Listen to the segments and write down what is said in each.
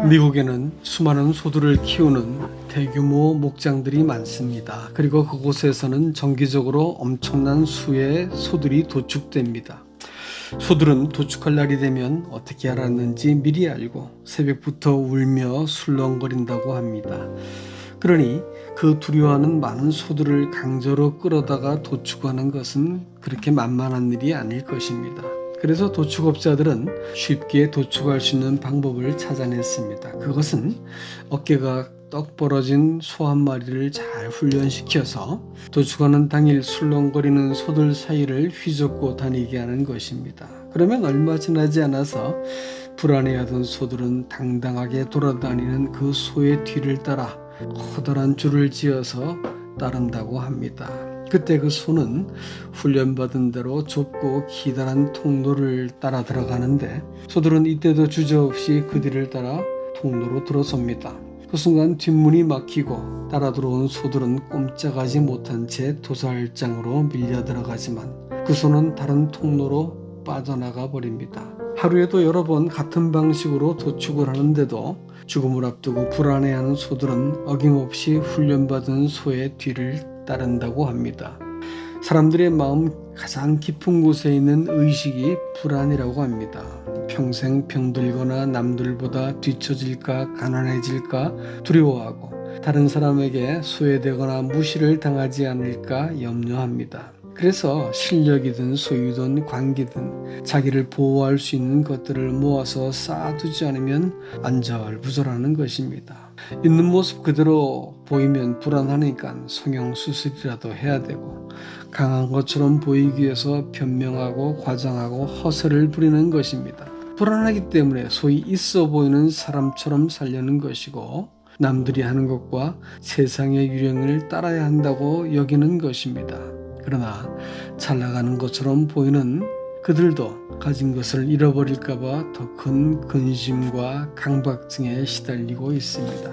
미국에는 수많은 소들을 키우는 대규모 목장들이 많습니다. 그리고 그곳에서는 정기적으로 엄청난 수의 소들이 도축됩니다. 소들은 도축할 날이 되면 어떻게 알았는지 미리 알고 새벽부터 울며 술렁거린다고 합니다. 그러니 그 두려워하는 많은 소들을 강제로 끌어다가 도축하는 것은 그렇게 만만한 일이 아닐 것입니다. 그래서 도축업자들은 쉽게 도축할 수 있는 방법을 찾아냈습니다. 그것은 어깨가 떡 벌어진 소 한 마리를 잘 훈련시켜서 도축하는 당일 술렁거리는 소들 사이를 휘젓고 다니게 하는 것입니다. 그러면 얼마 지나지 않아서 불안해하던 소들은 당당하게 돌아다니는 그 소의 뒤를 따라 커다란 줄을 지어서 따른다고 합니다. 그때 그 소는 훈련받은 대로 좁고 기다란 통로를 따라 들어가는데 소들은 이때도 주저없이 그 뒤를 따라 통로로 들어섭니다. 그 순간 뒷문이 막히고 따라 들어온 소들은 꼼짝하지 못한 채 도살장으로 밀려 들어가지만 그 소는 다른 통로로 빠져나가 버립니다. 하루에도 여러 번 같은 방식으로 도축을 하는데도 죽음을 앞두고 불안해하는 소들은 어김없이 훈련받은 소의 뒤를 따른다고 합니다. 사람들의 마음 가장 깊은 곳에 있는 의식이 불안이라고 합니다. 평생 병들거나 남들보다 뒤처질까 가난해질까 두려워하고 다른 사람에게 소외되거나 무시를 당하지 않을까 염려합니다. 그래서 실력이든 소유든 관계든 자기를 보호할 수 있는 것들을 모아서 쌓아두지 않으면 안절부절하는 것입니다. 있는 모습 그대로 보이면 불안하니까 성형수술이라도 해야 되고 강한 것처럼 보이기 위해서 변명하고 과장하고 허세를 부리는 것입니다. 불안하기 때문에 소위 있어 보이는 사람처럼 살려는 것이고 남들이 하는 것과 세상의 유행을 따라야 한다고 여기는 것입니다. 그러나 잘 나가는 것처럼 보이는 그들도 가진 것을 잃어버릴까봐 더 큰 근심과 강박증에 시달리고 있습니다.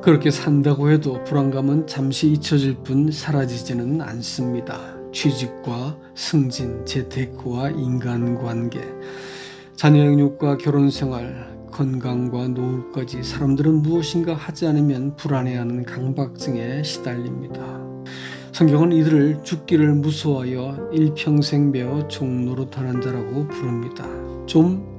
그렇게 산다고 해도 불안감은 잠시 잊혀질 뿐 사라지지는 않습니다. 취직과 승진, 재테크와 인간관계, 자녀 양육과 결혼생활, 건강과 노후까지 사람들은 무엇인가 하지 않으면 불안해하는 강박증에 시달립니다. 성경은 이들을 죽기를 무서워하여 일평생 매어 종노릇하는 자라고 부릅니다. 좀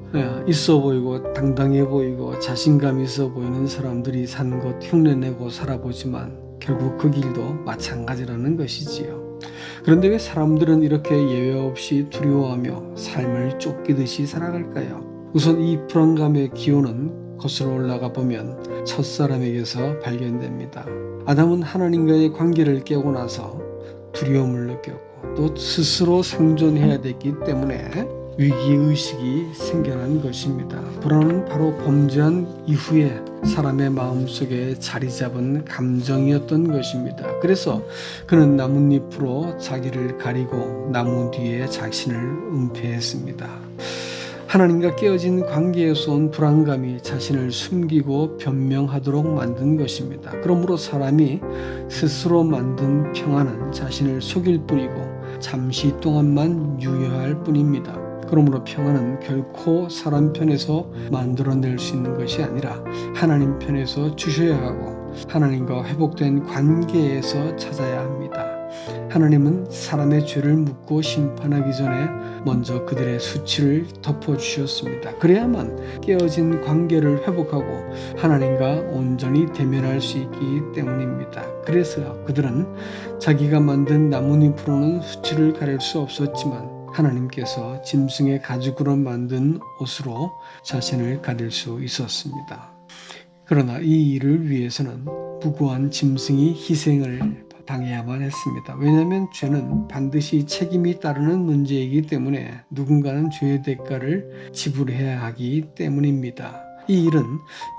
있어 보이고 당당해 보이고 자신감 있어 보이는 사람들이 사는 것 흉내내고 살아보지만 결국 그 길도 마찬가지라는 것이지요. 그런데 왜 사람들은 이렇게 예외 없이 두려워하며 삶을 쫓기듯이 살아갈까요? 우선 이 불안감의 기원은 거슬러 올라가 보면 첫사람에게서 발견됩니다. 아담은 하나님과의 관계를 깨고 나서 두려움을 느꼈고 또 스스로 생존해야 됐기 때문에 위기의식이 생겨난 것입니다. 불안은 바로 범죄한 이후에 사람의 마음속에 자리 잡은 감정이었던 것입니다. 그래서 그는 나뭇잎으로 자기를 가리고 나무 뒤에 자신을 은폐했습니다. 하나님과 깨어진 관계에서 온 불안감이 자신을 숨기고 변명하도록 만든 것입니다. 그러므로 사람이 스스로 만든 평안은 자신을 속일 뿐이고 잠시 동안만 유효할 뿐입니다. 그러므로 평안은 결코 사람 편에서 만들어낼 수 있는 것이 아니라 하나님 편에서 주셔야 하고 하나님과 회복된 관계에서 찾아야 합니다. 하나님은 사람의 죄를 묻고 심판하기 전에 먼저 그들의 수치를 덮어주셨습니다. 그래야만 깨어진 관계를 회복하고 하나님과 온전히 대면할 수 있기 때문입니다. 그래서 그들은 자기가 만든 나뭇잎으로는 수치를 가릴 수 없었지만 하나님께서 짐승의 가죽으로 만든 옷으로 자신을 가릴 수 있었습니다. 그러나 이 일을 위해서는 무고한 짐승이 희생을 당해야만 했습니다. 왜냐하면 죄는 반드시 책임이 따르는 문제이기 때문에 누군가는 죄의 대가를 지불해야 하기 때문입니다. 이 일은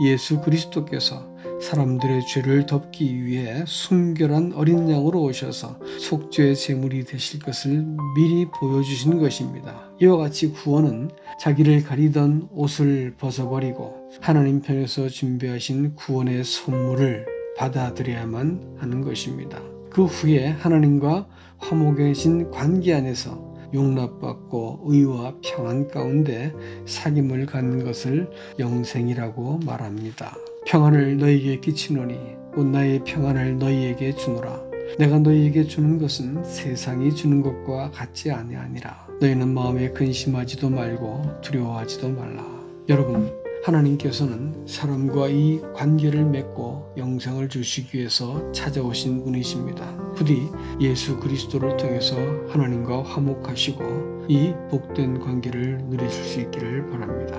예수 그리스도께서 사람들의 죄를 덮기 위해 순결한 어린 양으로 오셔서 속죄의 제물이 되실 것을 미리 보여주신 것입니다. 이와 같이 구원은 자기를 가리던 옷을 벗어버리고 하나님 편에서 준비하신 구원의 선물을 받아들여야만 하는 것입니다. 그 후에 하나님과 화목해진 관계 안에서 용납받고 의와 평안 가운데 사귐을 갖는 것을 영생이라고 말합니다. 평안을 너희에게 끼치노니 곧 나의 평안을 너희에게 주노라. 내가 너희에게 주는 것은 세상이 주는 것과 같지 아니하니라. 너희는 마음에 근심하지도 말고 두려워하지도 말라. 여러분, 하나님께서는 사람과 이 관계를 맺고 영생을 주시기 위해서 찾아오신 분이십니다. 부디 예수 그리스도를 통해서 하나님과 화목하시고 이 복된 관계를 누리실 수 있기를 바랍니다.